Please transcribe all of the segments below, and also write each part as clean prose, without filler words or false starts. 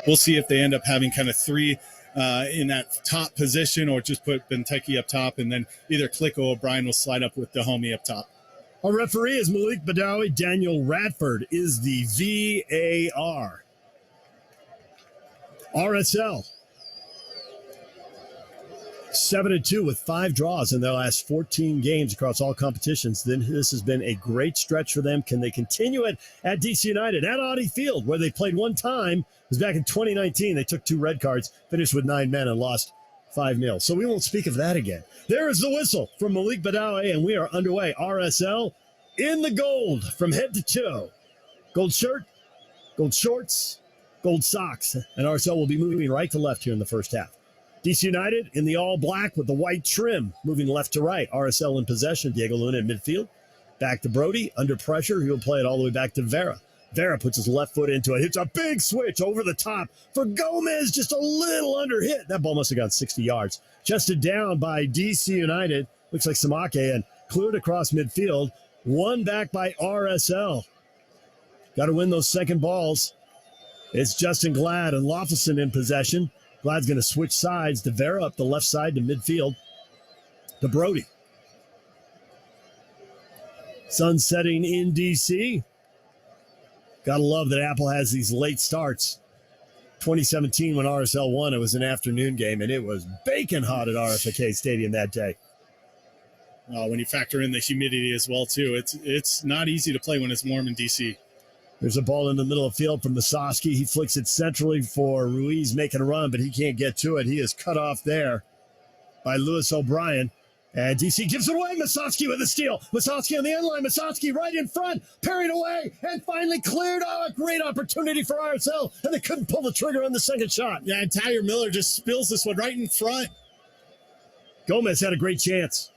We'll see if they end up having kind of three in that top position, or just put Benteke up top, and then either Click or O'Brien will slide up with Dahomey up top. Our referee is Malik Badawi. Daniel Radford is the VAR. RSL 7-2 with 5 draws in their last 14 games across all competitions. Then this has been a great stretch for them. Can they continue it at DC United at Audi Field, where they played one time? It was back in 2019. They took 2 red cards, finished with 9 men, and lost 5-0. So we won't speak of that again. There is the whistle from Malik Badawi, and we are underway. RSL in the gold from head to toe. Gold shirt, gold shorts, gold socks. And RSL will be moving right to left here in the first half. DC United in the all black with the white trim, moving left to right. RSL in possession. Diego Luna in midfield. Back to Brody. Under pressure. He'll play it all the way back to Vera. Vera puts his left foot into it. Hits a big switch over the top for Gomez. Just a little under hit. That ball must have gone 60 yards. Chested down by DC United. Looks like Samake, and cleared across midfield. One back by RSL. Got to win those second balls. It's Justin Glad and Loffelson in possession. Glad's going to switch sides to Vera up the left side to midfield to Brody. Sun setting in D.C. Got to love that Apple has these late starts. 2017 when RSL won, it was an afternoon game, and it was baking hot at RFK Stadium that day. When you factor in the humidity as well, too, it's not easy to play when it's warm in D.C. There's a ball in the middle of the field from Musovski. He flicks it centrally for Ruiz making a run, but he can't get to it. He is cut off there by Lewis O'Brien. And DC gives it away. Musovski with a steal. Musovski on the end line. Musovski right in front. Parried away and finally cleared. Oh, a great opportunity for RSL. And they couldn't pull the trigger on the second shot. Yeah, and Tyler Miller just spills this one right in front. Gomez had a great chance.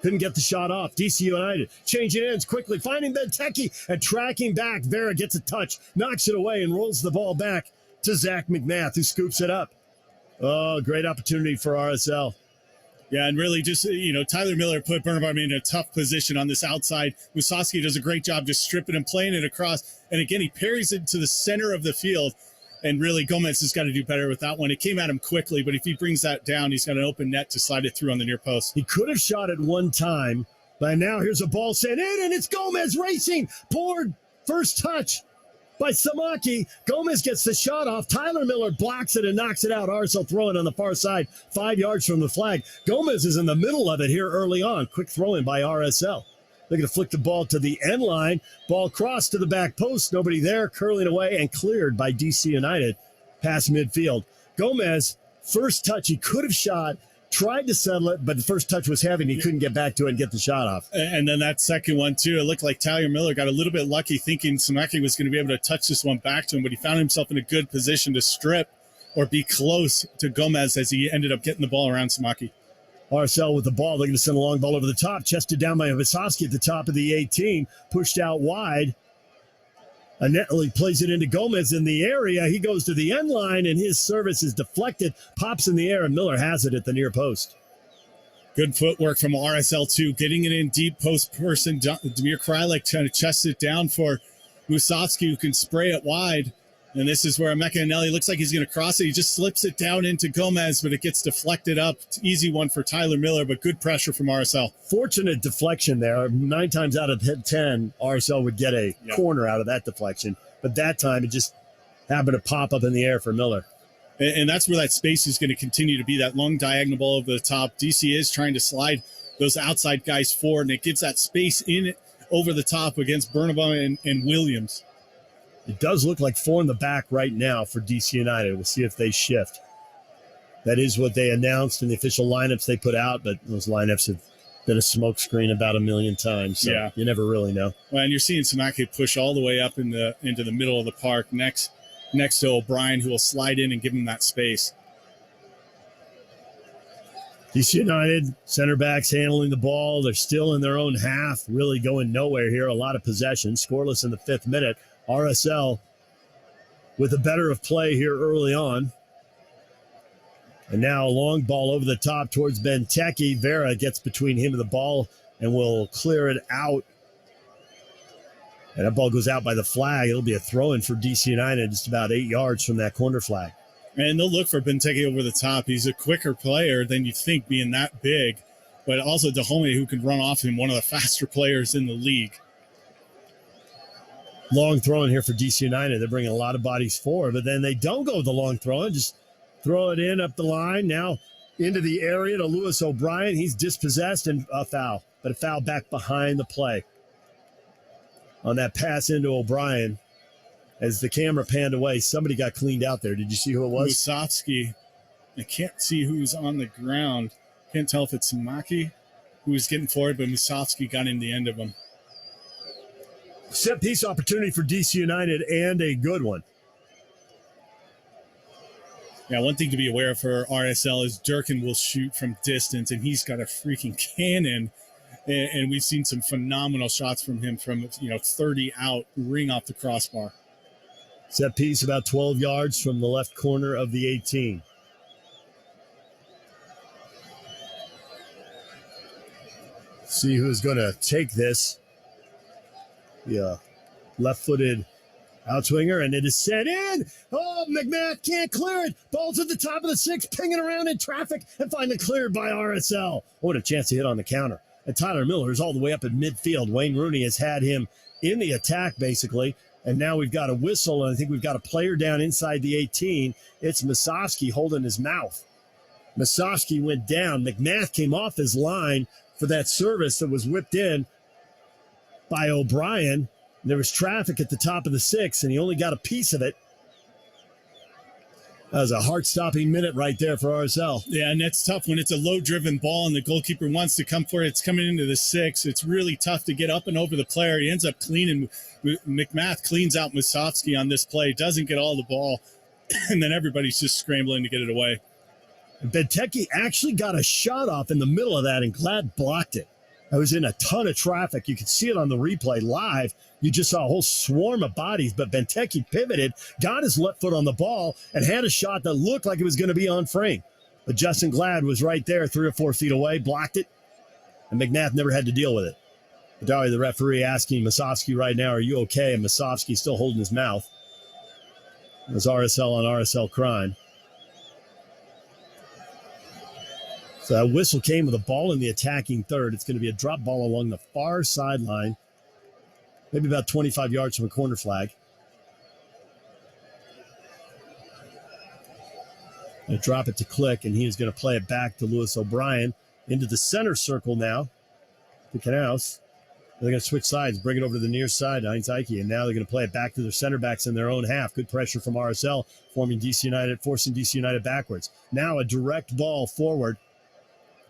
Couldn't get the shot off. DC United changing ends quickly, finding Benteke and tracking back. Vera gets a touch, knocks it away, and rolls the ball back to Zach McMath, who scoops it up. Oh, great opportunity for RSL. Yeah, and really just, Tyler Miller put Bernabé in a tough position on this outside. Musovski does a great job just stripping and playing it across. And again, he parries it to the center of the field. And really, Gomez has got to do better with that one. It came at him quickly, but if he brings that down, he's got an open net to slide it through on the near post. He could have shot it one time, but now here's a ball sent in, and it's Gomez racing. Poor first touch by Samaki. Gomez gets the shot off. Tyler Miller blocks it and knocks it out. RSL throwing on the far side, 5 yards from the flag. Gomez is in the middle of it here early on. Quick throw in by RSL. They're going to flick the ball to the end line. Ball crossed to the back post. Nobody there. Curling away and cleared by DC United past midfield. Gomez, first touch, he could have shot, tried to settle it, but the first touch was heavy and he couldn't get back to it and get the shot off. And then that second one, too, it looked like Tyler Miller got a little bit lucky thinking Samaki was going to be able to touch this one back to him, but he found himself in a good position to strip or be close to Gomez as he ended up getting the ball around Samaki. RSL with the ball. They're going to send a long ball over the top. Chested down by Visovsky at the top of the 18. Pushed out wide. Anetley plays it into Gomez in the area. He goes to the end line, and his service is deflected. Pops in the air, and Miller has it at the near post. Good footwork from RSL, too. Getting it in deep post person. Damir Krylek trying to chest it down for Musovski, who can spray it wide. And this is where Emeka Anelli looks like he's going to cross it. He just slips it down into Gomez, but it gets deflected up. It's an easy one for Tyler Miller, but good pressure from RSL. Fortunate deflection there. 9 times out of 10, RSL would get a corner out of that deflection. But that time, it just happened to pop up in the air for Miller. And that's where that space is going to continue to be, that long diagonal ball over the top. DC is trying to slide those outside guys forward, and it gets that space in it over the top against Bernabé and Williams. It does look like 4 in the back right now for DC United. We'll see if they shift. That is what they announced in the official lineups they put out, but those lineups have been a smokescreen about a million times, so you never really know. Well, and you're seeing Samake push all the way up into the middle of the park next to O'Brien, who will slide in and give him that space. DC United, center backs handling the ball. They're still in their own half, really going nowhere here. A lot of possession, scoreless in the 5th minute. RSL with a better of play here early on. And now a long ball over the top towards Benteke. Vera gets between him and the ball and will clear it out And that ball goes out by the flag. It'll be a throw-in for DC United just about 8 yards from that corner flag. And they'll look for Benteke over the top. He's a quicker player than you think, being that big. But also Dahomey, who can run off him, one of the faster players in the league. Long throw in here for DC United. They're bringing a lot of bodies forward, but then they don't go with the long throw in. Just throw it in up the line. Now into the area to Lewis O'Brien. He's dispossessed and a foul, but a foul back behind the play. On that pass into O'Brien, as the camera panned away, somebody got cleaned out there. Did you see who it was? Musovsky. I can't see who's on the ground. Can't tell if it's Maki who was getting forward, but Musovsky got in the end of him. Set piece opportunity for DC United, and a good one. Yeah, one thing to be aware of for RSL is Durkin will shoot from distance, and he's got a freaking cannon. And we've seen some phenomenal shots from him from 30 out, ring off the crossbar. Set piece about 12 yards from the left corner of the 18. See who's going to take this. Yeah, left-footed outswinger, and it is set in. Oh, McMath can't clear it. Ball's at the top of the 6, pinging around in traffic, and finally cleared by RSL. What a chance to hit on the counter. And Tyler Miller is all the way up at midfield. Wayne Rooney has had him in the attack, basically. And now we've got a whistle, and I think we've got a player down inside the 18. It's Musovsky holding his mouth. Musovsky went down. McMath came off his line for that service that was whipped in by O'Brien. There was traffic at the top of the 6, and he only got a piece of it. That was a heart-stopping minute right there for RSL. Yeah, and that's tough when it's a low-driven ball and the goalkeeper wants to come for it. It's coming into the 6. It's really tough to get up and over the player. He ends up cleaning. McMath cleans out Musovsky on this play, doesn't get all the ball, and then everybody's just scrambling to get it away. Benteke actually got a shot off in the middle of that, and Glad blocked it. I was in a ton of traffic. You could see it on the replay live. You just saw a whole swarm of bodies, but Benteke pivoted, got his left foot on the ball, and had a shot that looked like it was going to be on frame. But Justin Glad was right there, 3 or 4 feet away, blocked it, and McNabb never had to deal with it. Badawi, the referee, asking Musovsky right now, are you okay? And Musovsky still holding his mouth. It was RSL on RSL crime. So that whistle came with a ball in the attacking third. It's going to be a drop ball along the far sideline, maybe about 25 yards from a corner flag. They drop it to Click, and he is going to play it back to Lewis O'Brien into the center circle now to Knaus. They're going to switch sides, bring it over to the near side to Heinz Eike, and now they're going to play it back to their center backs in their own half. Good pressure from RSL, forcing DC United backwards. Now a direct ball forward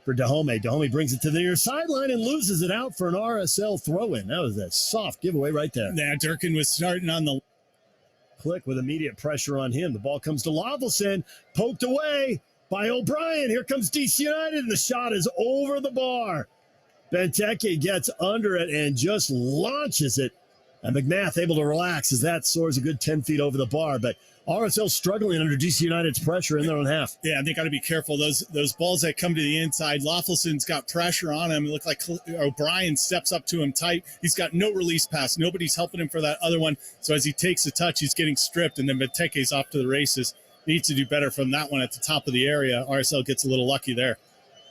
for Dahomey. Dahomey brings it to the near sideline and loses it out for an RSL throw-in. That was a soft giveaway right there. Yeah, Durkin was starting on the Click with immediate pressure on him. The ball comes to Lovelson, poked away by O'Brien. Here comes DC United, and the shot is over the bar. Benteke gets under it and just launches it. And McMath able to relax as that soars a good 10 feet over the bar. But RSL struggling under DC United's pressure in their own half. Yeah, they got to be careful. Those balls that come to the inside, Lofelson's got pressure on him. It looked like O'Brien steps up to him tight. He's got no release pass. Nobody's helping him for that other one. So as he takes the touch, he's getting stripped, and then Benteke's off to the races. Needs to do better from that one at the top of the area. RSL gets a little lucky there.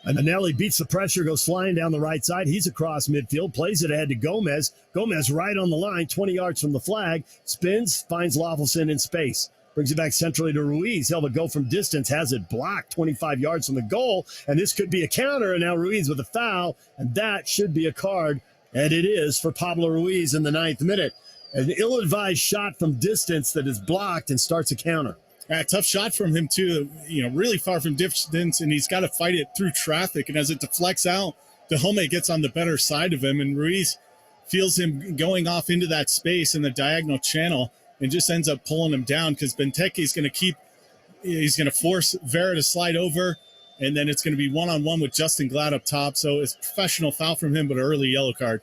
And Anelli beats the pressure, goes flying down the right side. He's across midfield, plays it ahead to Gomez. Gomez right on the line, 20 yards from the flag. Spins, finds Lovelson in space. Brings it back centrally to Ruiz. He'll go from distance, has it blocked 25 yards from the goal. And this could be a counter. And now Ruiz with a foul. And that should be a card. And it is for Pablo Ruiz in the 9th minute. An ill-advised shot from distance that is blocked and starts a counter. Tough shot from him, too. Really far from distance, and he's got to fight it through traffic. And as it deflects out, Dahomey gets on the better side of him, and Ruiz feels him going off into that space in the diagonal channel and just ends up pulling him down because Benteke is going to force Vera to slide over, and then it's going to be one-on-one with Justin Glad up top. So it's a professional foul from him, but an early yellow card.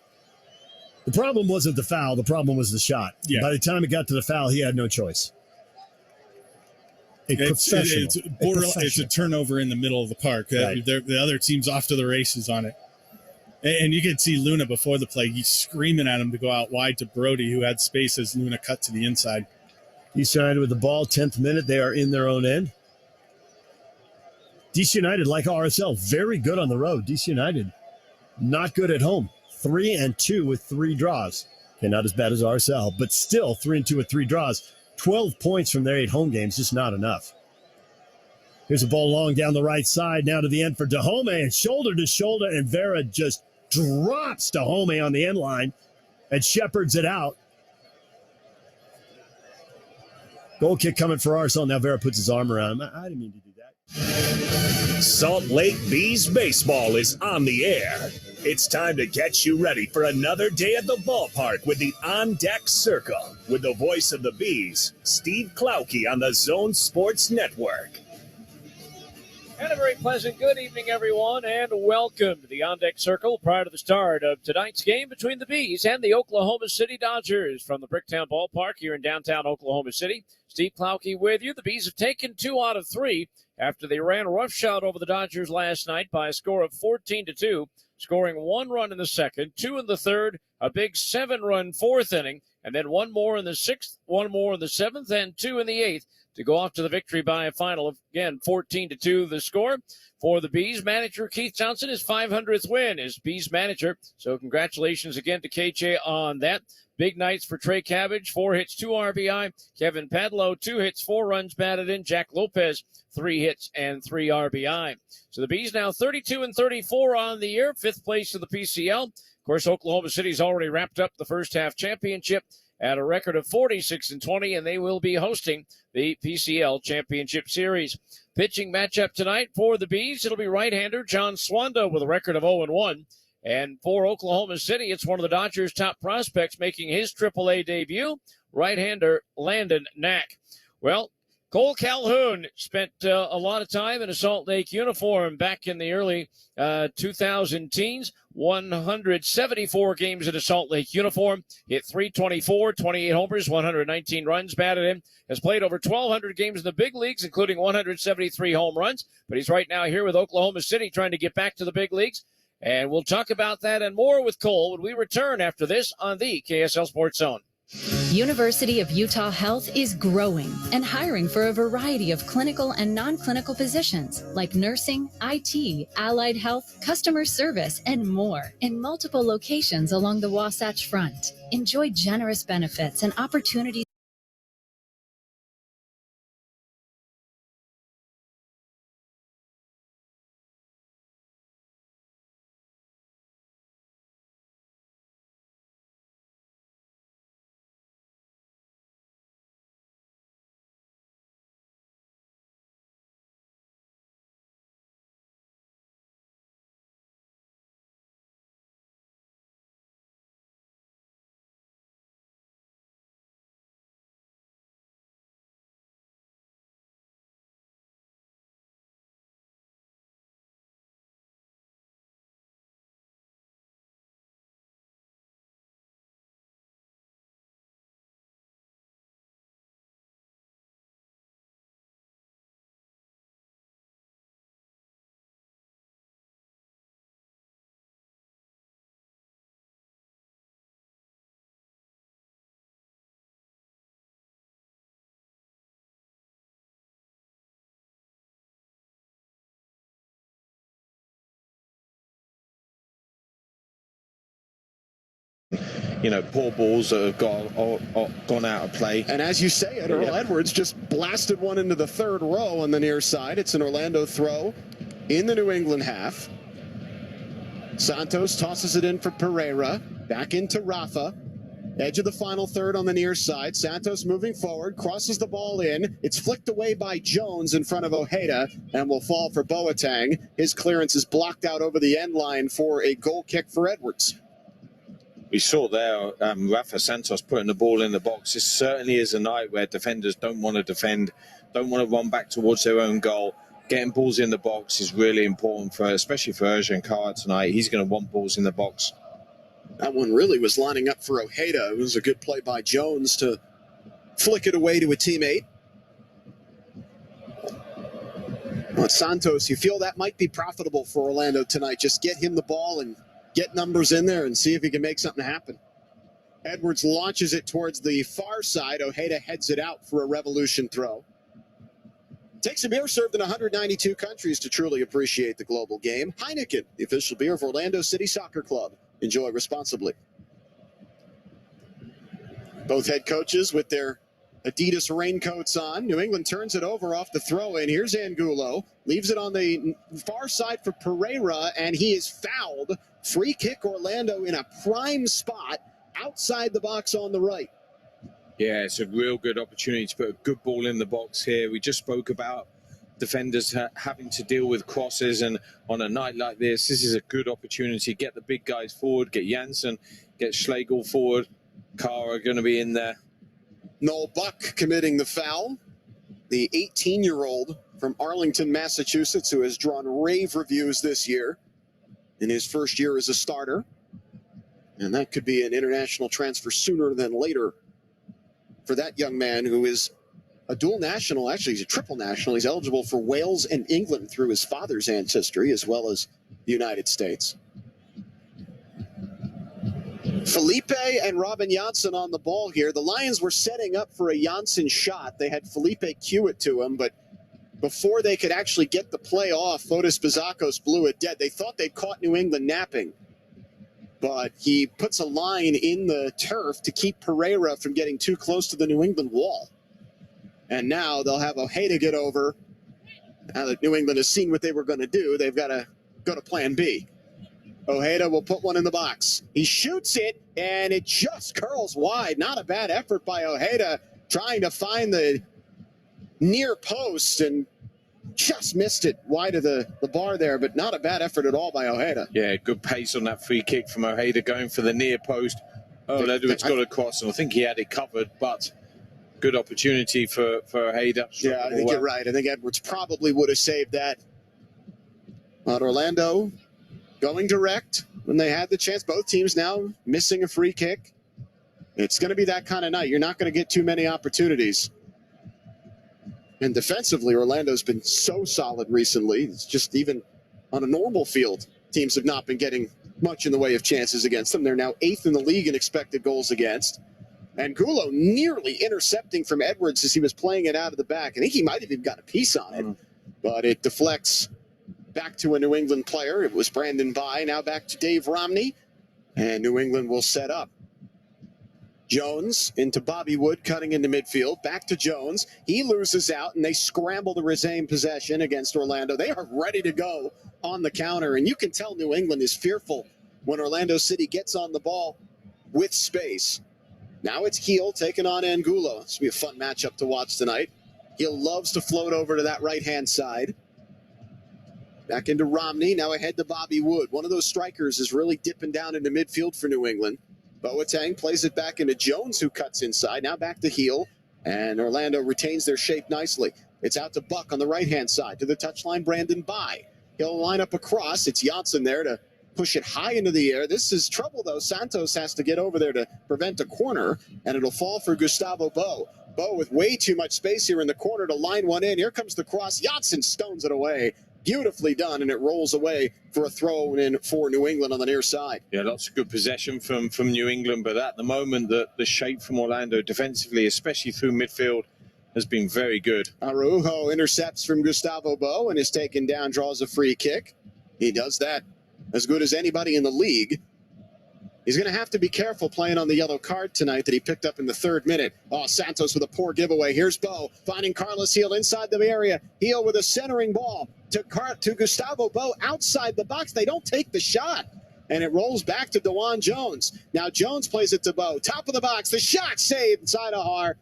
The problem wasn't the foul. The problem was the shot. Yeah. By the time it got to the foul, he had no choice. It's a turnover in the middle of the park. Right. The other team's off to the races on it. And you could see Luna before the play. He's screaming at him to go out wide to Brody, who had space as Luna cut to the inside. DC United with the ball, 10th minute. They are in their own end. DC United, like RSL, very good on the road. DC United, not good at home. 3-2 with 3 draws. Okay, not as bad as RSL, but still 3-2 with 3 draws. 12 points from their 8 home games, just not enough. Here's a ball long down the right side, now to the end for Dahome, and shoulder to shoulder, and Vera just drops Dahome on the end line and shepherds it out. Goal kick coming for RSL. Now Vera puts his arm around him. I didn't mean to do that. Salt Lake Bees baseball is on the air. It's time to get you ready for another day at the ballpark with the On Deck Circle. With the voice of the Bees, Steve Klauke on the Zone Sports Network. And a very pleasant good evening, everyone, and welcome to the On Deck Circle prior to the start of tonight's game between the Bees and the Oklahoma City Dodgers from the Bricktown Ballpark here in downtown Oklahoma City. Steve Klauke with you. The Bees have taken 2 out of 3 after they ran roughshod over the Dodgers last night by a score of 14-2, scoring 1 run in the second, 2 in the third, a big 7-run 4th inning, and then 1 more in the 6th, 1 more in the 7th, and 2 in the 8th. To go off to the victory by a final of, again, 14-2 the score. For the Bees, manager Keith Johnson, his 500th win as Bees manager. So congratulations again to KJ on that. Big nights for Trey Cabbage, 4 hits, 2 RBI. Kevin Padlow, 2 hits, 4 runs batted in. Jack Lopez, 3 hits and 3 RBI. So the Bees now 32-34 on the year, 5th place in the PCL. Of course, Oklahoma City's already wrapped up the first half championship at a record of 46-20, and they will be hosting the PCL Championship Series. Pitching matchup tonight for the Bees, it'll be right-hander John Swanda with a record of 0-1. And for Oklahoma City, it's one of the Dodgers' top prospects making his AAA debut, right-hander Landon Knack. Well, Cole Calhoun spent a lot of time in a Salt Lake uniform back in the early 2000 teens. 174 games in a Salt Lake uniform, hit .324, 28 homers, 119 runs batted in, has played over 1,200 games in the big leagues, including 173 home runs, but he's right now here with Oklahoma City trying to get back to the big leagues, and we'll talk about that and more with Cole when we return after this on the KSL Sports Zone. University of Utah Health is growing and hiring for a variety of clinical and non-clinical positions like nursing, IT, allied health, customer service, and more in multiple locations along the Wasatch Front. Enjoy generous benefits and opportunities. Poor balls that have gone out of play. And as you say it, Earl Edwards just blasted one into the third row on the near side. It's an Orlando throw in the New England half. Santos tosses it in for Pereira. Back into Rafa. Edge of the final third on the near side. Santos moving forward, crosses the ball in. It's flicked away by Jones in front of Ojeda and will fall for Boateng. His clearance is blocked out over the end line for a goal kick for Edwards. We saw there Rafa Santos putting the ball in the box. This certainly is a night where defenders don't want to defend, don't want to run back towards their own goal. Getting balls in the box is really important, especially for Ercan Carr tonight. He's going to want balls in the box. That one really was lining up for Ojeda. It was a good play by Jones to flick it away to a teammate. Well, Santos, you feel that might be profitable for Orlando tonight. Just get him the ball and get numbers in there and see if he can make something happen. Edwards launches it towards the far side. Ojeda heads it out for a revolution throw. Takes a beer served in 192 countries to truly appreciate the global game. Heineken, the official beer of Orlando City Soccer Club. Enjoy responsibly. Both head coaches with their Adidas raincoats on. New England turns it over off the throw-in. Here's Angulo. Leaves it on the far side for Pereira, and he is fouled. Free kick Orlando in a prime spot outside the box on the right. Yeah, it's a real good opportunity to put a good ball in the box here. We just spoke about defenders having to deal with crosses, and on a night like this is a good opportunity. Get the big guys forward, get Janssen, get Schlegel forward. Kara going to be in there. Noel Buck committing the foul. The 18-year-old from Arlington, Massachusetts, who has drawn rave reviews this year in his first year as a starter. And that could be an international transfer sooner than later for that young man, who is a dual national. Actually, he's a triple national. He's eligible for Wales and England through his father's ancestry, as well as the United States. Felipe and Robin Janssen on the ball here. The Lions were setting up for a Janssen shot. They had Felipe cue it to him, but before they could actually get the play off, Fotis Bazakos blew it dead. They thought they'd caught New England napping, but he puts a line in the turf to keep Pereira from getting too close to the New England wall. And now they'll have Ojeda get over. Now that New England has seen what they were going to do, they've got to go to plan B. Ojeda will put one in the box. He shoots it, and it just curls wide. Not a bad effort by Ojeda, trying to find the near post, and just missed it wide of the bar there, but not a bad effort at all by Ojeda. Yeah, good pace on that free kick from Ojeda, going for the near post. Oh, Edwards got across, and I think he had it covered, but good opportunity for Ojeda. Yeah, I think you're right. I think Edwards probably would have saved that. But Orlando going direct when they had the chance. Both teams now missing a free kick. It's going to be that kind of night. You're not going to get too many opportunities. And defensively, Orlando's been so solid recently. It's just even on a normal field, teams have not been getting much in the way of chances against them. They're now 8th in the league in expected goals against. And Angulo nearly intercepting from Edwards as he was playing it out of the back. I think he might have even got a piece on it, but it deflects back to a New England player. It was Brandon Bye. Now back to Dave Romney. And New England will set up. Jones into Bobby Wood, cutting into midfield. Back to Jones. He loses out, and they scramble to retain possession against Orlando. They are ready to go on the counter, and you can tell New England is fearful when Orlando City gets on the ball with space. Now it's Heel taking on Angulo. This will be a fun matchup to watch tonight. Heel loves to float over to that right-hand side. Back into Romney, now ahead to Bobby Wood. One of those strikers is really dipping down into midfield for New England. Boateng plays it back into Jones, who cuts inside. Now back to Heel, and Orlando retains their shape nicely. It's out to Buck on the right-hand side. To the touchline, Brandon Bye. He'll line up across. It's Janssen there to push it high into the air. This is trouble, though. Santos has to get over there to prevent a corner, and it'll fall for Gustavo Bo. Bo with way too much space here in the corner to line one in. Here comes the cross. Janssen stones it away. Beautifully done, and it rolls away for a throw-in for New England on the near side. Yeah, lots of good possession from New England, but at the moment, the shape from Orlando defensively, especially through midfield, has been very good. Araujo intercepts from Gustavo Bo and is taken down, draws a free kick. He does that as good as anybody in the league. He's going to have to be careful playing on the yellow card tonight that he picked up in the 3rd minute. Oh, Santos with a poor giveaway. Here's Bo finding Carlos Heel inside the area. Heel with a centering ball to Gustavo Bo outside the box. They don't take the shot, and it rolls back to DeJuan Jones. Now Jones plays it to Bo. Top of the box. The shot saved inside Saidajar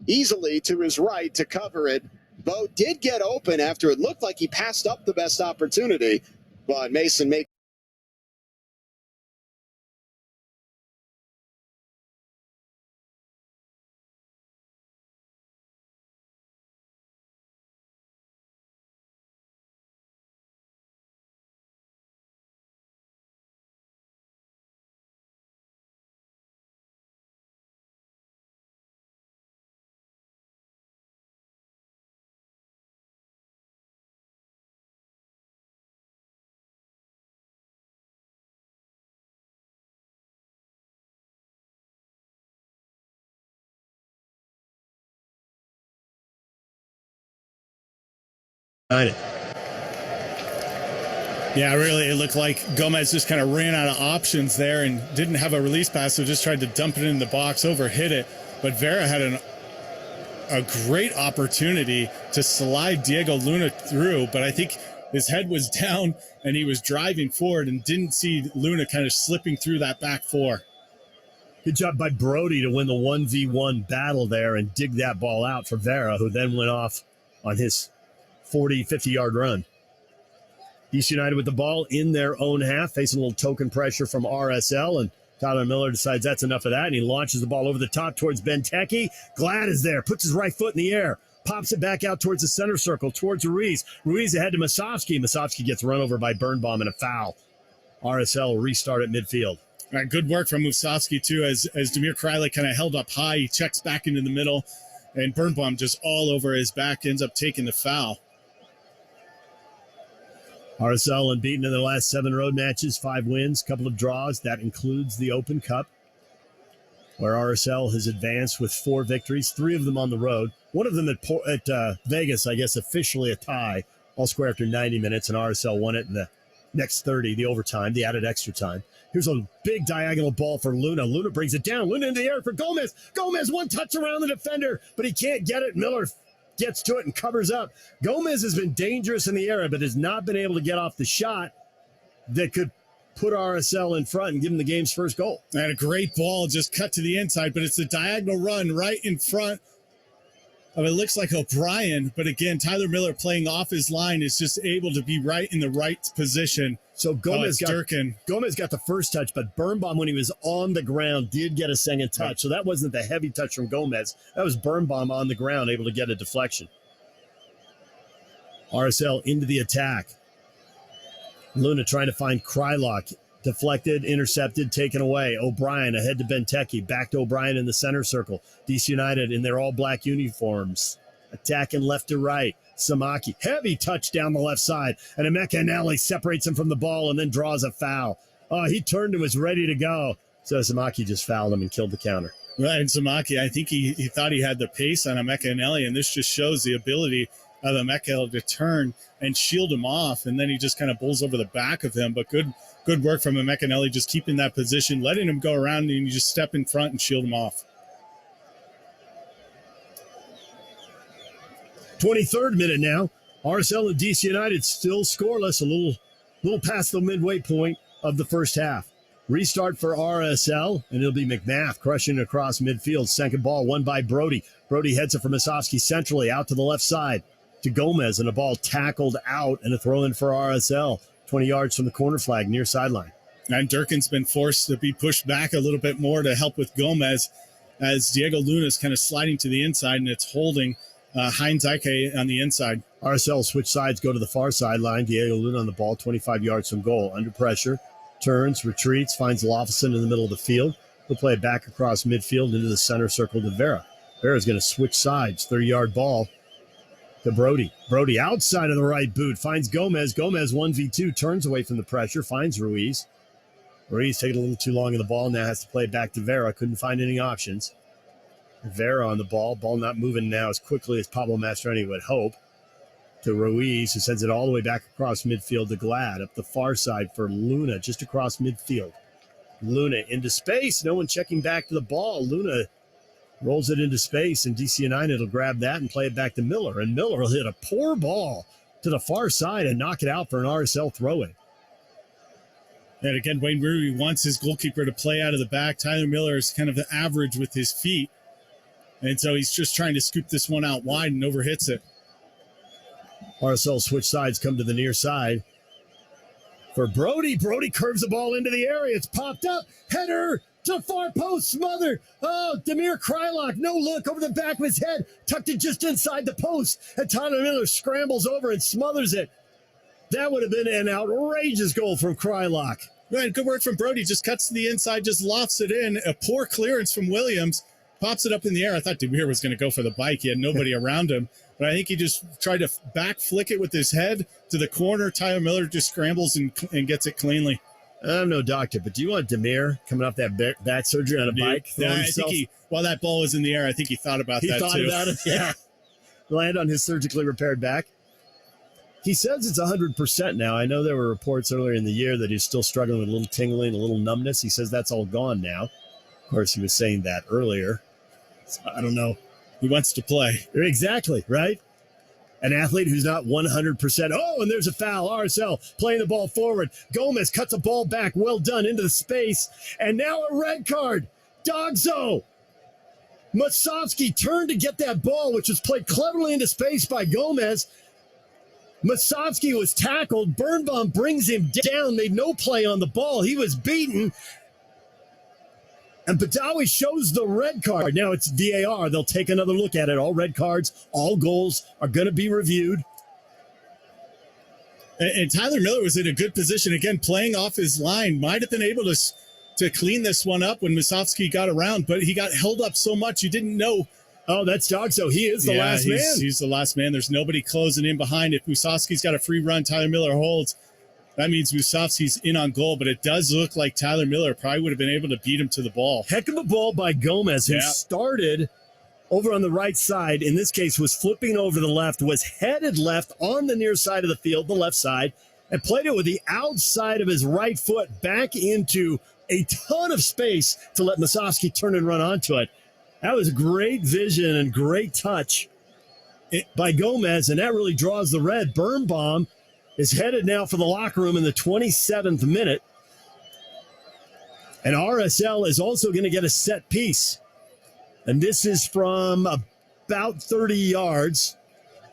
easily to his right to cover it. Bo did get open after it looked like he passed up the best opportunity, but Mason makes Yeah, really, it looked like Gomez just kind of ran out of options there and didn't have a release pass, so just tried to dump it in the box, overhit it. But Vera had a great opportunity to slide Diego Luna through, but I think his head was down and he was driving forward and didn't see Luna kind of slipping through that back four. Good job by Brody to win the 1v1 battle there and dig that ball out for Vera, who then went off on his 40, 50-yard run. DC United with the ball in their own half, facing a little token pressure from RSL, and Tyler Miller decides that's enough of that, and he launches the ball over the top towards Benteke. Glad is there, puts his right foot in the air, pops it back out towards the center circle, towards Ruiz. Ruiz ahead to Musovski. Musovski gets run over by Birnbaum and a foul. RSL will restart at midfield. All right, good work from Musovski, too, as Damir Kreilach kind of held up high. He checks back into the middle, and Birnbaum just all over his back ends up taking the foul. RSL unbeaten in their last 7 road matches, 5 wins, couple of draws. That includes the Open Cup, where RSL has advanced with 4 victories, 3 of them on the road. One of them at Vegas, I guess, officially a tie, all square after 90 minutes, and RSL won it in the next 30, the overtime, the added extra time. Here's a big diagonal ball for Luna. Luna brings it down. Luna in the air for Gomez. Gomez, one touch around the defender, but he can't get it. Miller gets to it and covers up. Gomez has been dangerous in the area, but has not been able to get off the shot that could put RSL in front and give him the game's first goal. And a great ball just cut to the inside, but it's a diagonal run right in front of it. Looks like O'Brien, but again, Tyler Miller playing off his line is just able to be right in the right position. So Gomez got the first touch, but Birnbaum, when he was on the ground, did get a second touch. Right. So that wasn't the heavy touch from Gomez. That was Birnbaum on the ground, able to get a deflection. RSL into the attack. Luna trying to find Kreilach. Deflected, intercepted, taken away. O'Brien ahead to Benteke. Back to O'Brien in the center circle. DC United in their all-black uniforms. Attacking left to right. Samaki, heavy touch down the left side. And Emeka Eneli separates him from the ball and then draws a foul. Oh, he turned and was ready to go. So Samaki just fouled him and killed the counter. Right, and Samaki, I think he thought he had the pace on Emeka Eneli, and this just shows the ability of Emeka to turn and shield him off, and then he just kind of bowls over the back of him. But good work from Emeka Eneli, just keeping that position, letting him go around, and you just step in front and shield him off. 23rd minute now. RSL and DC United still scoreless, a little past the midway point of the first half. Restart for RSL, and it'll be McMath crushing across midfield. Second ball won by Brody. Brody heads it for Musovski centrally out to the left side to Gomez, and a ball tackled out and a throw in for RSL. 20 yards from the corner flag near sideline. And Durkin's been forced to be pushed back a little bit more to help with Gomez as Diego Luna's kind of sliding to the inside, and it's holding Heinz Ike on the inside. RSL switch sides, go to the far sideline. Diego Luna on the ball, 25 yards from goal. Under pressure, turns, retreats, finds Lofison in the middle of the field. He'll play it back across midfield into the center circle to Vera. Vera's going to switch sides, 30-yard ball to Brody. Brody outside of the right boot, finds Gomez. Gomez 1v2, turns away from the pressure, finds Ruiz. Ruiz taking a little too long in the ball, now has to play it back to Vera. Couldn't find any options. Vera on the ball not moving now as quickly as Pablo Mastroeni would hope. To Ruiz, who sends it all the way back across midfield to Glad. Up the far side for Luna, just across midfield. Luna into space, no one checking back to the ball. Luna rolls it into space, and DC United will grab that and play it back to Miller. And Miller will hit a poor ball to the far side and knock it out for an RSL throw-in. And again, Wayne Rooney wants his goalkeeper to play out of the back. Tyler Miller is kind of the average with his feet. And so he's just trying to scoop this one out wide and overhits it. RSL switch sides, come to the near side. For Brody. Brody curves the ball into the area. It's popped up. Header to far post, smothered. Oh, Damir Kreilach, no look over the back of his head. Tucked it just inside the post. And Tyler Miller scrambles over and smothers it. That would have been an outrageous goal from Kreilach. Right, good work from Brody. Just cuts to the inside, just lofts it in. A poor clearance from Williams. Pops it up in the air. I thought Damir was going to go for the bike. He had nobody around him. But I think he just tried to back flick it with his head to the corner. Tyler Miller just scrambles and gets it cleanly. I'm no doctor, but do you want Damir coming off that back surgery on a bike? Yeah, I think while that ball was in the air, I think he thought about that too. He thought about it, yeah. Land on his surgically repaired back. He says it's 100% now. I know there were reports earlier in the year that he's still struggling with a little tingling, a little numbness. He says that's all gone now. Of course, he was saying that earlier. So I don't know. He wants to play. Exactly, right? An athlete who's not 100%. Oh, and there's a foul. RSL playing the ball forward. Gomez cuts a ball back. Well done into the space. And now a red card. Dogzo. Musovski turned to get that ball, which was played cleverly into space by Gomez. Musovski was tackled. Birnbaum brings him down. Made no play on the ball. He was beaten. And Badawi shows the red card. Now it's VAR. They'll take another look at it. All red cards, all goals are going to be reviewed. And Tyler Miller was in a good position. Again, playing off his line. Might have been able to clean this one up when Musovski got around, but he got held up so much you didn't know. Oh, that's Dogso. He is the last man. He's the last man. There's nobody closing in behind. If Musovski's got a free run, Tyler Miller holds. That means Musovski's in on goal, but it does look like Tyler Miller probably would have been able to beat him to the ball. Heck of a ball by Gomez, who started over on the right side. In this case, was flipping over the left, was headed left on the near side of the field, the left side, and played it with the outside of his right foot back into a ton of space to let Musovski turn and run onto it. That was great vision and great touch by Gomez, and that really draws the red. Birnbaum is headed now for the locker room in the 27th minute. And RSL is also going to get a set piece. And this is from about 30 yards,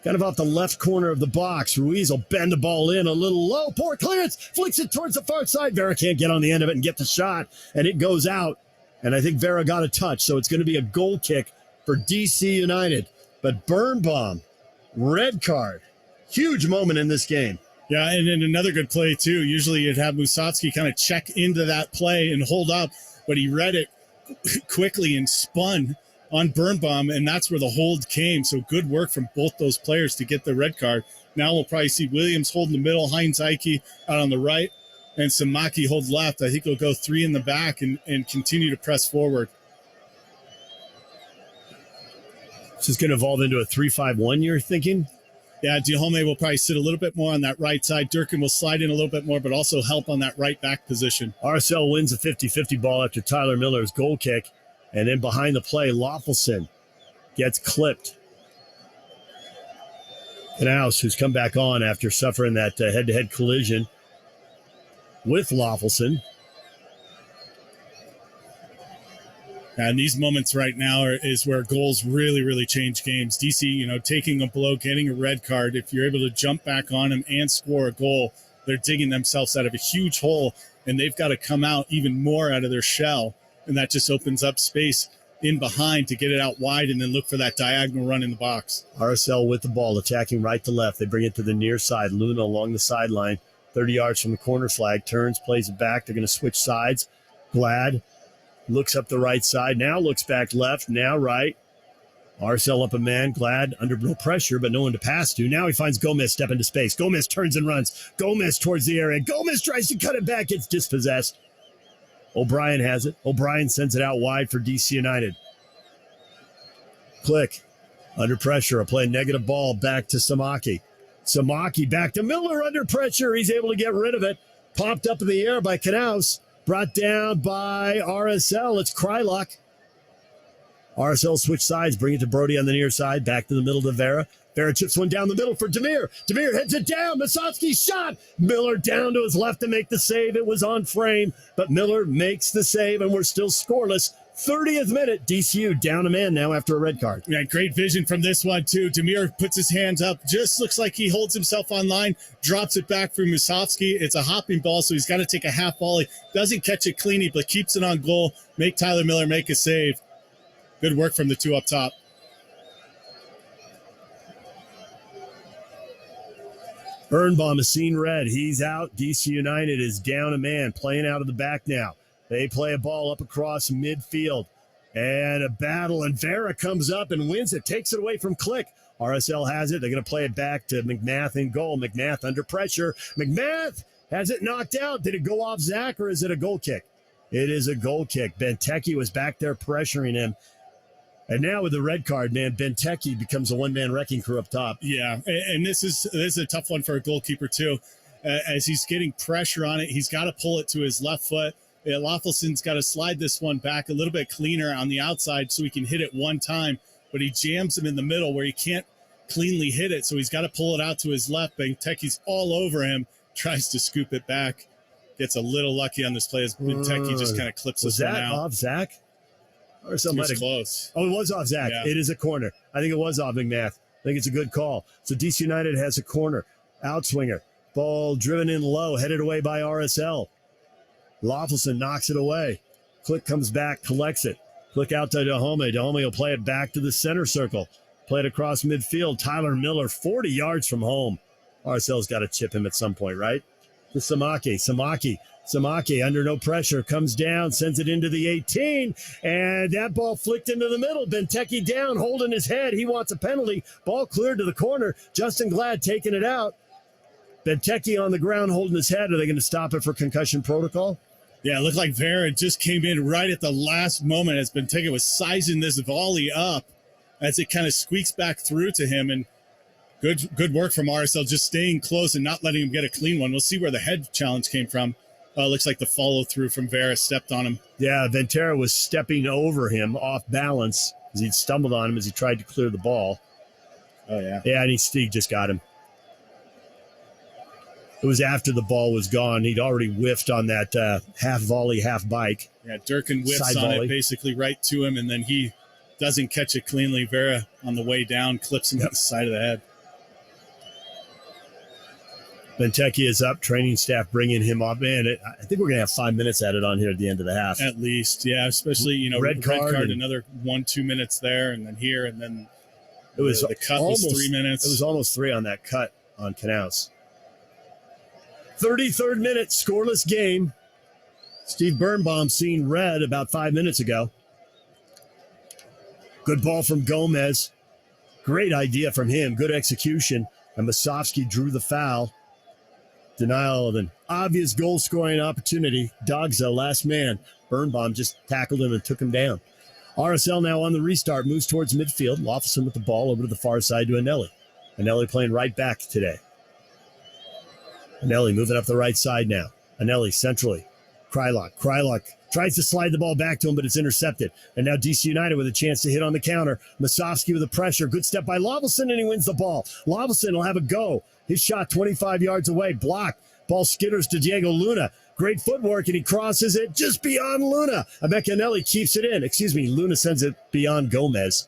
kind of off the left corner of the box. Ruiz will bend the ball in a little low. Poor clearance, flicks it towards the far side. Vera can't get on the end of it and get the shot, and it goes out. And I think Vera got a touch, so it's going to be a goal kick for DC United. But Birnbaum, red card, huge moment in this game. Yeah, and then another good play, too. Usually you'd have Musovski kind of check into that play and hold up, but he read it quickly and spun on Birnbaum, and that's where the hold came. So good work from both those players to get the red card. Now we'll probably see Williams hold in the middle, Heinz Eike out on the right, and Samaki hold left. I think he'll go three in the back and continue to press forward. This is going to evolve into a 3-5-1, you're thinking? Yeah, Dihome will probably sit a little bit more on that right side. Durkin will slide in a little bit more, but also help on that right back position. RSL wins a 50-50 ball after Tyler Miller's goal kick. And then behind the play, Loffelson gets clipped. Knaus, who's come back on after suffering that head-to-head collision with Loffelson. And these moments right now is where goals really, really change games. DC, taking a blow, getting a red card. If you're able to jump back on them and score a goal, they're digging themselves out of a huge hole, and they've got to come out even more out of their shell. And that just opens up space in behind to get it out wide and then look for that diagonal run in the box. RSL with the ball, attacking right to left. They bring it to the near side. Luna along the sideline, 30 yards from the corner flag, turns, plays it back. They're going to switch sides. Glad looks up the right side, now looks back left, now right. RSL up a man, Glad under no pressure, but no one to pass to. Now he finds Gomez step into space. Gomez turns and runs. Gomez towards the area. Gomez tries to cut it back. It's dispossessed. O'Brien has it. O'Brien sends it out wide for DC United. Click. Under pressure. A play negative ball back to Samaki. Samaki back to Miller under pressure. He's able to get rid of it. Popped up in the air by Knaus. Brought down by RSL. It's Krylock. RSL switch sides. Bring it to Brody on the near side. Back to the middle to Vera. Vera chips one down the middle for Demir. Demir heads it down. Musovski's shot. Miller down to his left to make the save. It was on frame, but Miller makes the save, and we're still scoreless. 30th minute, DCU down a man now after a red card. Yeah, great vision from this one, too. Demir puts his hands up. Just looks like he holds himself on line, drops it back for Musovski. It's a hopping ball, so he's got to take a half volley. Doesn't catch it cleanly, but keeps it on goal. Make Tyler Miller make a save. Good work from the two up top. Birnbaum is seen red. He's out. DC United is down a man, playing out of the back now. They play a ball up across midfield. And a battle, and Vera comes up and wins it, takes it away from Click. RSL has it. They're going to play it back to McMath in goal. McMath under pressure. McMath has it knocked out. Did it go off Zach, or is it a goal kick? It is a goal kick. Benteke was back there pressuring him. And now with the red card, man, Benteke becomes a one-man wrecking crew up top. Yeah, and this is a tough one for a goalkeeper too. As he's getting pressure on it, he's got to pull it to his left foot. Loffelson's got to slide this one back a little bit cleaner on the outside so he can hit it one time, but he jams him in the middle where he can't cleanly hit it, so he's got to pull it out to his left. Benteke's all over him, tries to scoop it back, gets a little lucky on this play as Benteke just kind of clips this one out. Was that off Zach? Or somebody close. Oh, it was off Zach. Yeah. It is a corner. I think it was off McMath. I think it's a good call. So DC United has a corner. Outswinger. Ball driven in low, headed away by RSL. Loffelson knocks it away. Click comes back, collects it. Click out to Dahome. Dahome will play it back to the center circle. Play it across midfield. Tyler Miller, 40 yards from home. RSL's got to chip him at some point, right? To Samaki. Samaki, under no pressure, comes down, sends it into the 18, and that ball flicked into the middle. Benteke down, holding his head. He wants a penalty. Ball cleared to the corner. Justin Glad taking it out. Benteke on the ground, holding his head. Are they going to stop it for concussion protocol? Yeah, it looked like Vera just came in right at the last moment as Benteke was sizing this volley up as it kind of squeaks back through to him. And good work from RSL, just staying close and not letting him get a clean one. We'll see where the head challenge came from. Looks like the follow-through from Vera stepped on him. Yeah, Ventura was stepping over him off balance as he'd stumbled on him as he tried to clear the ball. Oh, yeah. Yeah, and Stieg just got him. It was after the ball was gone. He'd already whiffed on that half volley, half bike. Yeah, Durkin whiffs Side on volley. it basically right to him, and then he doesn't catch it cleanly. Vera, on the way down, clips him at the side of the head. Benteke is up. Training staff bringing him up. Man, I think we're going to have 5 minutes at it on here at the end of the half. At least, yeah, especially, Red card and another 1-2 minutes there, and then here, and then It was the cut was 3 minutes. It was almost 3 on that cut on Knaus. 33rd minute, scoreless game. Steve Birnbaum seen red about 5 minutes ago. Good ball from Gomez. Great idea from him. Good execution. And Masovsky drew the foul. Denial of an obvious goal-scoring opportunity. Dogza, last man. Birnbaum just tackled him and took him down. RSL now on the restart, moves towards midfield. Loffelson with the ball over to the far side to Anelli. Anelli playing right back today. Anelli moving up the right side now. Anelli centrally. Krylock tries to slide the ball back to him, but it's intercepted. And now DC United with a chance to hit on the counter. Masovsky with the pressure. Good step by Loffelson, and he wins the ball. Loffelson will have a go. His shot 25 yards away. Blocked. Ball skitters to Diego Luna. Great footwork, and he crosses it just beyond Luna. Anelli keeps it in. Luna sends it beyond Gomez.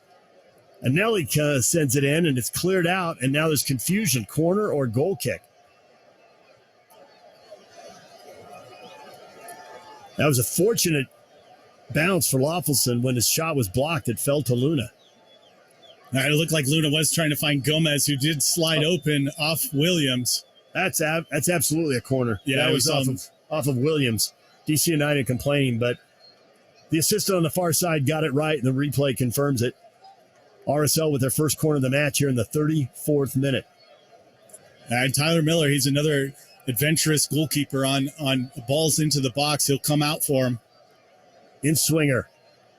Anelli sends it in, and it's cleared out, and now there's confusion. Corner or goal kick? That was a fortunate bounce for Loffelson. When his shot was blocked, it fell to Luna. It looked like Luna was trying to find Gomez, who did slide open off Williams. That's absolutely a corner. Yeah, that was off of Williams. DC United complaining, but the assistant on the far side got it right, and the replay confirms it. RSL with their first corner of the match here in the 34th minute. And Tyler Miller, he's another adventurous goalkeeper on balls into the box. He'll come out for him. In swinger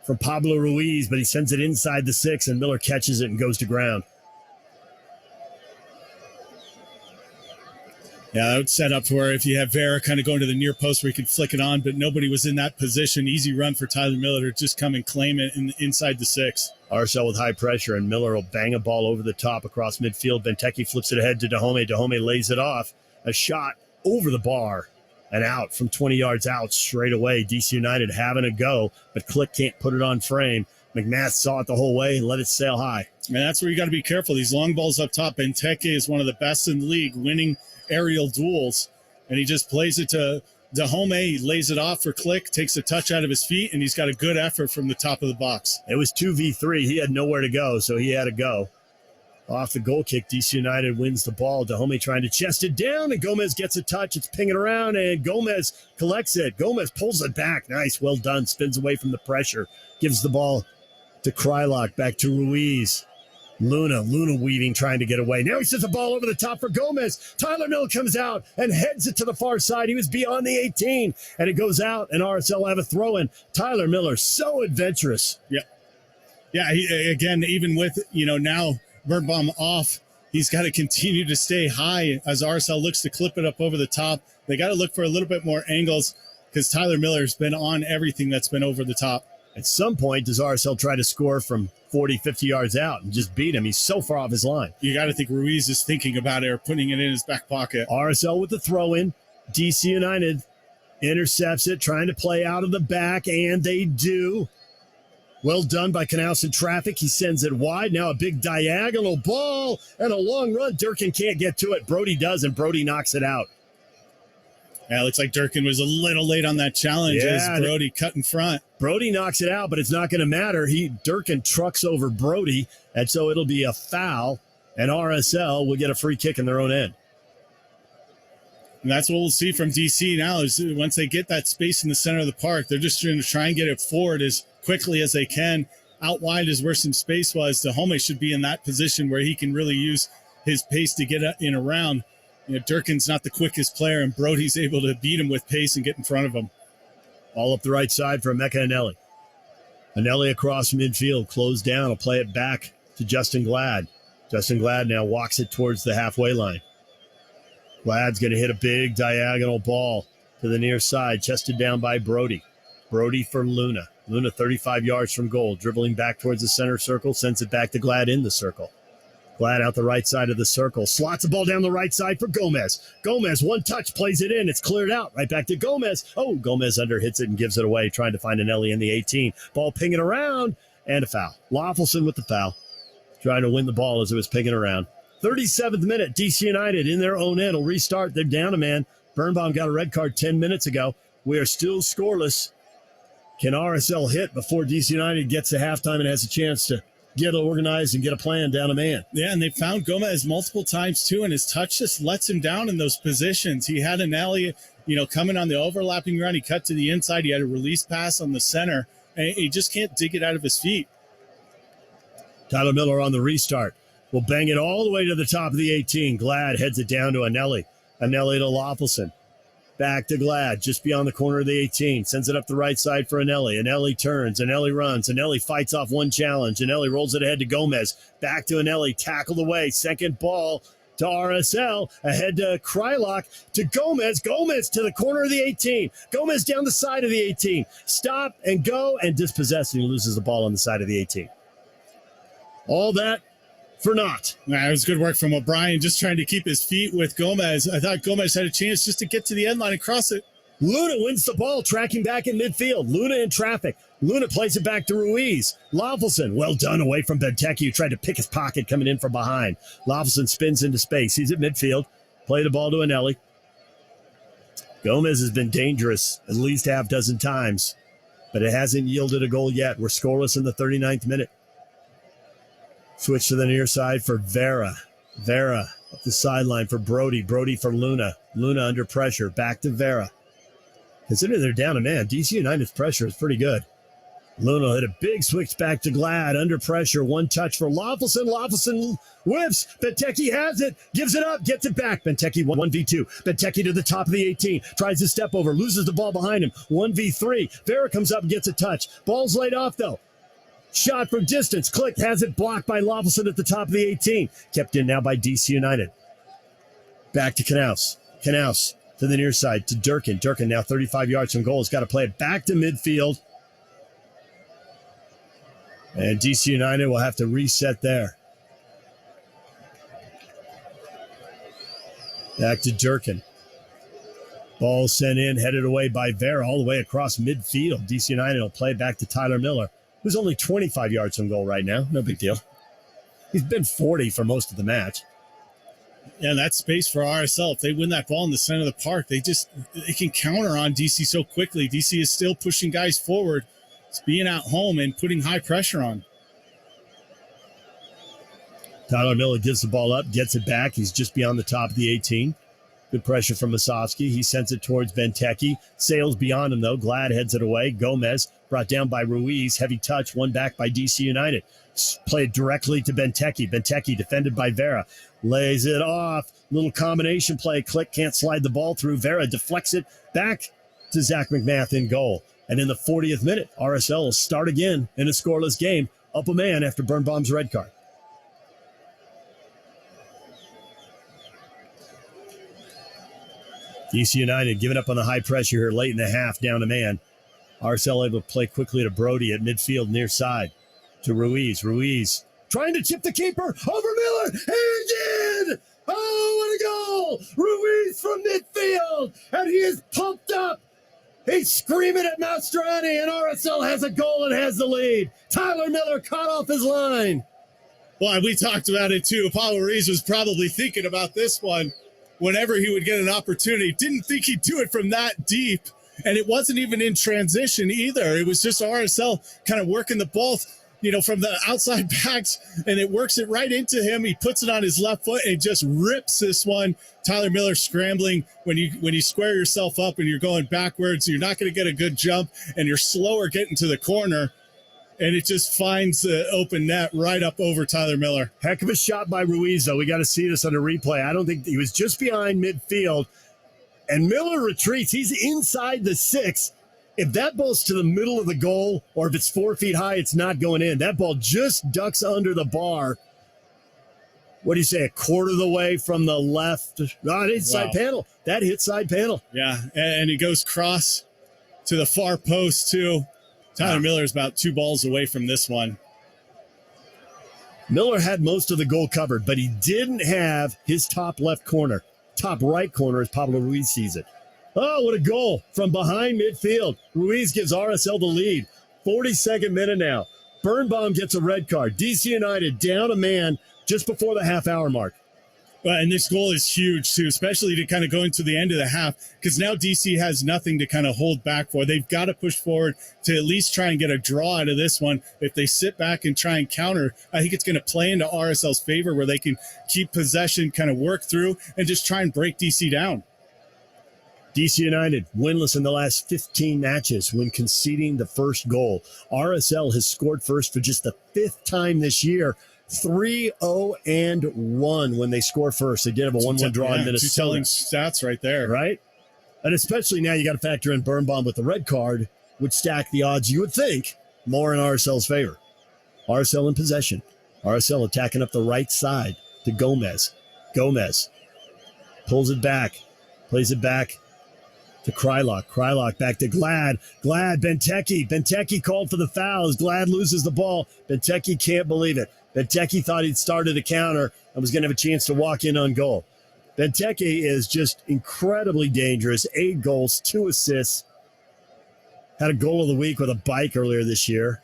from Pablo Ruiz, but he sends it inside the 6, and Miller catches it and goes to ground. Yeah, that would set up for if you have Vera kind of going to the near post where he could flick it on, but nobody was in that position. Easy run for Tyler Miller to just come and claim it inside the 6. RSL with high pressure, and Miller will bang a ball over the top across midfield. Benteke flips it ahead to Dahome. Dahome lays it off. A shot over the bar and out from 20 yards out straight away. DC United having a go, but Click can't put it on frame. McMath saw it the whole way and let it sail high. And that's where you got to be careful. These long balls up top. Benteke is one of the best in the league, winning aerial duels, and he just plays it to Dahome. He lays it off for Click, takes a touch out of his feet, and he's got a good effort from the top of the box. It was 2v3. He had nowhere to go, so he had to go. Off the goal kick, DC United wins the ball. Dahome trying to chest it down, and Gomez gets a touch. It's pinging around, and Gomez collects it. Gomez pulls it back. Nice, well done. Spins away from the pressure. Gives the ball to Krylock, back to Ruiz. Luna weaving, trying to get away. Now he sends the ball over the top for Gomez. Tyler Miller comes out and heads it to the far side. He was beyond the 18, and it goes out, and RSL have a throw-in. Tyler Miller, so adventurous. Yep. Yeah, again, even with, now Birnbaum off, he's got to continue to stay high as RSL looks to clip it up over the top. They got to look for a little bit more angles because Tyler Miller's been on everything that's been over the top. At some point, does RSL try to score from 40, 50 yards out and just beat him? He's so far off his line. You got to think Ruiz is thinking about it or putting it in his back pocket. RSL with the throw-in. DC United intercepts it, trying to play out of the back, and they do. Well done by Knaus in traffic. He sends it wide. Now a big diagonal ball and a long run. Durkin can't get to it. Brody does, and Brody knocks it out. Yeah, it looks like Durkin was a little late on that challenge as Brody cut in front. Brody knocks it out, but it's not going to matter. Durkin trucks over Brody, and so it'll be a foul, and RSL will get a free kick in their own end. And that's what we'll see from DC now is once they get that space in the center of the park, they're just going to try and get it forward as quickly as they can. Out wide is where some space was. Dahomey should be in that position where he can really use his pace to get in around. Durkin's not the quickest player, and Brody's able to beat him with pace and get in front of him. All up the right side for Emeka Anelli. Anelli across midfield, closed down. Will play it back to Justin Glad. Justin Glad now walks it towards the halfway line. Glad's going to hit a big diagonal ball to the near side, chested down by Brody. Brody for Luna. Luna 35 yards from goal, dribbling back towards the center circle, sends it back to Glad in the circle. Glad out the right side of the circle, slots the ball down the right side for Gomez. Gomez, one touch, plays it in. It's cleared out. Right back to Gomez. Oh, Gomez under hits it and gives it away, trying to find Anelli in the 18. Ball pinging around, and a foul. Loffelson with the foul, trying to win the ball as it was pinging around. 37th minute, DC United in their own end will restart. They're down a man. Birnbaum got a red card 10 minutes ago. We are still scoreless. Can RSL hit before DC United gets to halftime and has a chance to get organized and get a plan down a man? Yeah, and they found Gomez multiple times too, and his touch just lets him down in those positions. He had Anelli, coming on the overlapping run. He cut to the inside. He had a release pass on the center, and he just can't dig it out of his feet. Tyler Miller on the restart. Will bang it all the way to the top of the 18. Glad heads it down to Anelli. Anelli to Loffelson. Back to Glad, just beyond the corner of the 18. Sends it up the right side for Anelli. Anelli turns. Anelli runs. Anelli fights off one challenge. Anelli rolls it ahead to Gomez. Back to Anelli. Tackled away. Second ball to RSL. Ahead to Krylock to Gomez. Gomez to the corner of the 18. Gomez down the side of the 18. Stop and go and dispossess. And he loses the ball on the side of the 18. All that for naught. It was good work from O'Brien, just trying to keep his feet with Gomez. I thought Gomez had a chance just to get to the end line and cross it. Luna wins the ball, tracking back in midfield. Luna in traffic. Luna plays it back to Ruiz. Loffelson, well done away from Benteke, who tried to pick his pocket coming in from behind. Loffelson spins into space. He's at midfield. Play the ball to Anelli. Gomez has been dangerous at least half dozen times, but it hasn't yielded a goal yet. We're scoreless in the 39th minute. Switch to the near side for Vera. Vera up the sideline for Brody. Brody for Luna. Luna under pressure. Back to Vera. Considering they're down a man, DC United's pressure is pretty good. Luna hit a big switch back to Glad. Under pressure. One touch for Loffelson. Loffelson whiffs. Benteke has it. Gives it up. Gets it back. Benteke 1v2. Benteke to the top of the 18. Tries to step over. Loses the ball behind him. 1v3. Vera comes up and gets a touch. Ball's laid off though. Shot from distance. Click has it blocked by Loffelson at the top of the 18. Kept in now by DC United. Back to Knaus. Knaus to the near side to Durkin. Durkin now 35 yards from goal. Has got to play it back to midfield. And DC United will have to reset there. Back to Durkin. Ball sent in, headed away by Vera all the way across midfield. DC United will play back to Tyler Miller, who's only 25 yards from goal right now. No big deal. He's been 40 for most of the match. Yeah, and that's space for RSL. If they win that ball in the center of the park, they can counter on DC so quickly. DC is still pushing guys forward. It's being at home and putting high pressure on. Tyler Miller gives the ball up, gets it back. He's just beyond the top of the 18. Good pressure from Masovsky. He sends it towards Benteke. Sails beyond him, though. Glad heads it away. Gomez brought down by Ruiz. Heavy touch, one back by DC United. Played directly to Benteke. Benteke defended by Vera. Lays it off. Little combination play. Click can't slide the ball through. Vera deflects it back to Zach McMath in goal. And in the 40th minute, RSL will start again in a scoreless game, up a man after Birnbaum's red card. DC United giving up on the high pressure here late in the half, down a man. RSL able to play quickly to Brody at midfield near side to Ruiz. Ruiz trying to chip the keeper over Miller. He did! Oh, what a goal! Ruiz from midfield, and he is pumped up. He's screaming at Mastroeni, and RSL has a goal and has the lead. Tyler Miller caught off his line. Well, we talked about it too. Apollo Ruiz was probably thinking about this one whenever he would get an opportunity. Didn't think he'd do it from that deep. And it wasn't even in transition either. It was just RSL kind of working the ball, from the outside backs, and it works it right into him. He puts it on his left foot and just rips this one. Tyler Miller scrambling. When you square yourself up and you're going backwards, you're not going to get a good jump, and you're slower getting to the corner. And it just finds the open net right up over Tyler Miller. Heck of a shot by Ruiz, though. We got to see this on a replay. I don't think he was just behind midfield. And Miller retreats. He's inside the 6. If that ball's to the middle of the goal, or if it's 4 feet high, it's not going in. That ball just ducks under the bar. What do you say, a quarter of the way from the left? Oh, it hit side panel. That hit side panel. Yeah, and he goes cross to the far post, too. Tyler Miller is about 2 balls away from this one. Miller had most of the goal covered, but he didn't have his top left corner. Top right corner as Pablo Ruiz sees it. Oh, what a goal from behind midfield. Ruiz gives RSL the lead. 42nd minute now. Birnbaum gets a red card. DC United down a man just before the half-hour mark. And this goal is huge, too, especially to kind of go into the end of the half, because now DC has nothing to kind of hold back for. They've got to push forward to at least try and get a draw out of this one. If they sit back and try and counter, I think it's going to play into RSL's favor, where they can keep possession, kind of work through, and just try and break DC down. DC United winless in the last 15 matches when conceding the first goal. RSL has scored first for just the 5th time this year. 3-0-1 when they score first. They did have a 1-1 draw in Minnesota. 2 telling stats right there. Right? And especially now you got to factor in Birnbaum with the red card, would stack the odds, you would think, more in RSL's favor. RSL in possession. RSL attacking up the right side to Gomez. Gomez pulls it back, plays it back to Krylock. Krylock back to Glad. Glad, Benteke. Benteke called for the fouls. Glad loses the ball. Benteke can't believe it. Benteke thought he'd started a counter and was going to have a chance to walk in on goal. Benteke is just incredibly dangerous. 8 goals, 2 assists. Had a goal of the week with a bike earlier this year.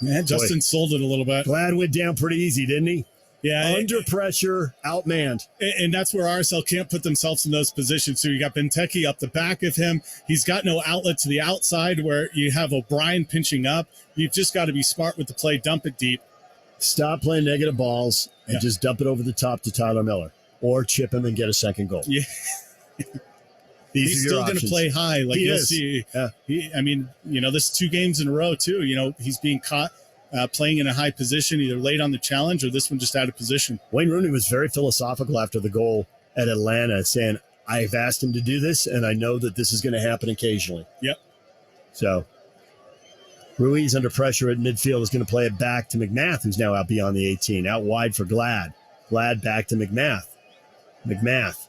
Man, Justin sold it a little bit. Glad went down pretty easy, didn't he? Yeah. Under pressure, outmanned. And that's where RSL can't put themselves in those positions. So you got Benteke up the back of him. He's got no outlet to the outside where you have O'Brien pinching up. You've just got to be smart with the play. Dump it deep. Stop playing negative balls and just dump it over the top to Tyler Miller. Or chip him and get a second goal. Yeah. He's still going to play high. Like you'll see. Yeah. This 2 games in a row, too. He's being caught playing in a high position, either late on the challenge or this one just out of position. Wayne Rooney was very philosophical after the goal at Atlanta, saying, I've asked him to do this, and I know that this is going to happen occasionally. Yep. So Ruiz under pressure at midfield is going to play it back to McMath, who's now out beyond the 18. Out wide for Glad. Glad back to McMath. McMath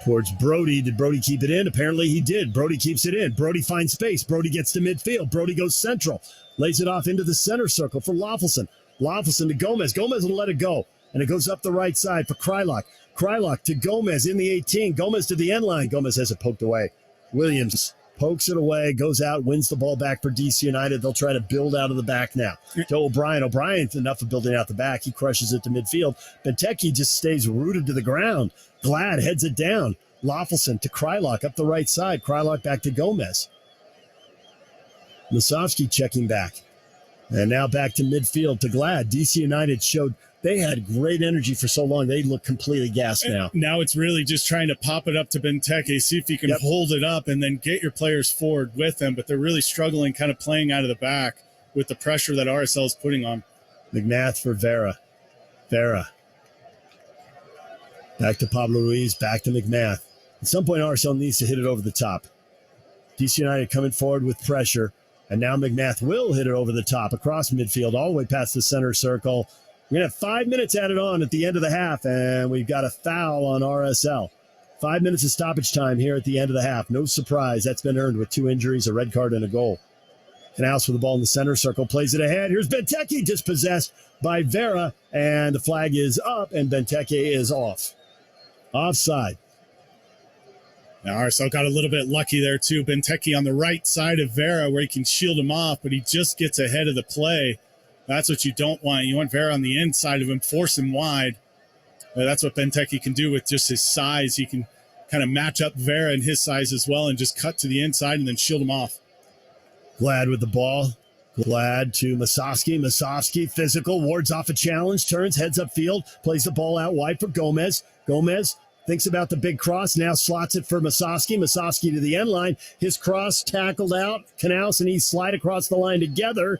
towards Brody. Did Brody keep it in? Apparently he did. Brody keeps it in. Brody finds space. Brody gets to midfield. Brody goes central. Lays it off into the center circle for Loffelson. Loffelson to Gomez. Gomez will let it go. And it goes up the right side for Krylock. Krylock to Gomez in the 18. Gomez to the end line. Gomez has it poked away. Williams pokes it away, goes out, wins the ball back for DC United. They'll try to build out of the back now. To O'Brien. O'Brien's enough of building out the back. He crushes it to midfield. Benteke just stays rooted to the ground. Glad heads it down. Loffelson to Krylock up the right side. Krylock back to Gomez. Lisowski checking back. And now back to midfield to Glad. DC United showed they had great energy for so long. They look completely gassed now. Now it's really just trying to pop it up to Benteke, see if he can hold it up and then get your players forward with them. But they're really struggling kind of playing out of the back with the pressure that RSL is putting on. McMath for Vera. Vera. Back to Pablo Ruiz, back to McMath. At some point, RSL needs to hit it over the top. DC United coming forward with pressure. And now McMath will hit it over the top across midfield, all the way past the center circle. We're going to have 5 minutes added on at the end of the half, and we've got a foul on RSL. 5 minutes of stoppage time here at the end of the half. No surprise. That's been earned with 2 injuries, a red card, and a goal. Canals with the ball in the center circle, plays it ahead. Here's Benteke, dispossessed by Vera, and the flag is up, and Benteke is off. Offside. Now RSL got a little bit lucky there too. Benteke on the right side of Vera where he can shield him off, but he just gets ahead of the play. That's what you don't want. You want Vera on the inside of him, force him wide. That's what Benteke can do with just his size. He can kind of match up Vera and his size as well and just cut to the inside and then shield him off. Glad with the ball. Glad to Masovsky. Masovsky, physical, wards off a challenge, turns, heads up field, plays the ball out wide for Gomez. Gomez thinks about the big cross, now slots it for Masovsky. Masovsky to the end line. His cross tackled out. Canals and he slide across the line together.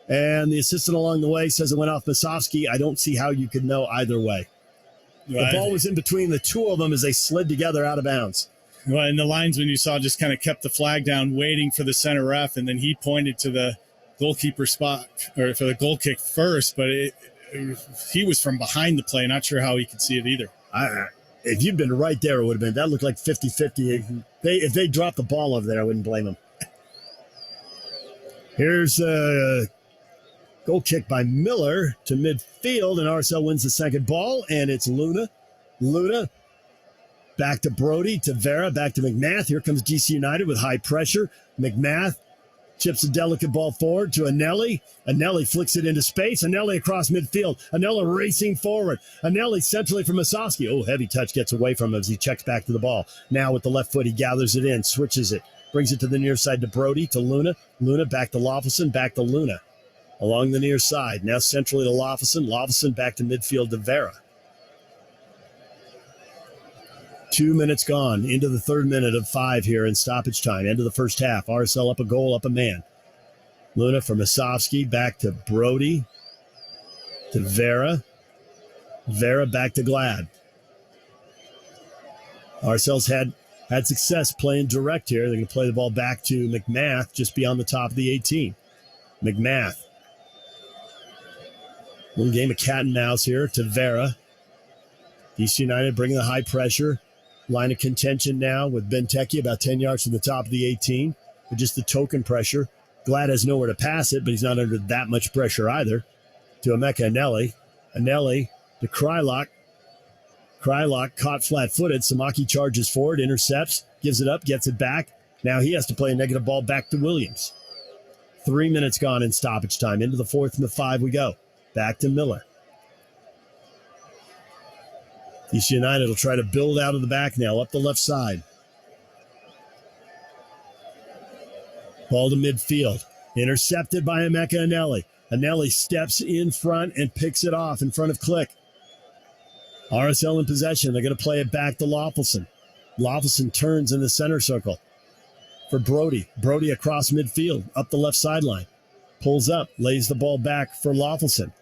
And the assistant along the way says it went off Masovsky. I don't see how you could know either way. Right. The ball was in between the two of them as they slid together out of bounds. Well, and the linesman you saw just kind of kept the flag down, waiting for the center ref, and then he pointed to the goalkeeper spot, or for the goal kick first, but he was from behind the play. Not sure how he could see it either. If you'd been right there, it would have been. That looked like 50-50. If they dropped the ball over there, I wouldn't blame them. Here's a goal kick by Miller to midfield, and RSL wins the second ball, and it's Luna. Luna back to Brody, to Vera, back to McMath. Here comes DC United with high pressure. McMath chips a delicate ball forward to Anelli. Anelli flicks it into space. Anelli across midfield. Anelli racing forward. Anelli centrally for Masovsky. Oh, heavy touch gets away from him as he checks back to the ball. Now with the left foot, he gathers it in, switches it, brings it to the near side to Brody, to Luna. Luna back to Loffelson, back to Luna. Along the near side. Now centrally to Loffelson. Loffelson back to midfield to Vera. 2 minutes gone into the third minute of 5 here in stoppage time. End of the first half. RSL up a goal, up a man. Luna for Masovsky, back to Brody, to Vera. Vera back to Glad. RSL's had success playing direct here. They're going to play the ball back to McMath just beyond the top of the 18. McMath. One game of cat and mouse here to Vera. DC United bringing the high pressure. Line of contention now with Benteke about 10 yards from the top of the 18. With just the token pressure. Glad has nowhere to pass it, but he's not under that much pressure either. To Emeka Anelli. Anelli to Krylock. Krylock caught flat-footed. Samaki charges forward, intercepts, gives it up, gets it back. Now he has to play a negative ball back to Williams. 3 minutes gone in stoppage time. Into the fourth and the 5 we go. Back to Miller. DC United will try to build out of the back now, up the left side. Ball to midfield. Intercepted by Emeka Anelli. Anelli steps in front and picks it off in front of Click. RSL in possession. They're going to play it back to Loffelson. Loffelson turns in the center circle for Brody. Brody across midfield, up the left sideline. Pulls up, lays the ball back for Loffelson.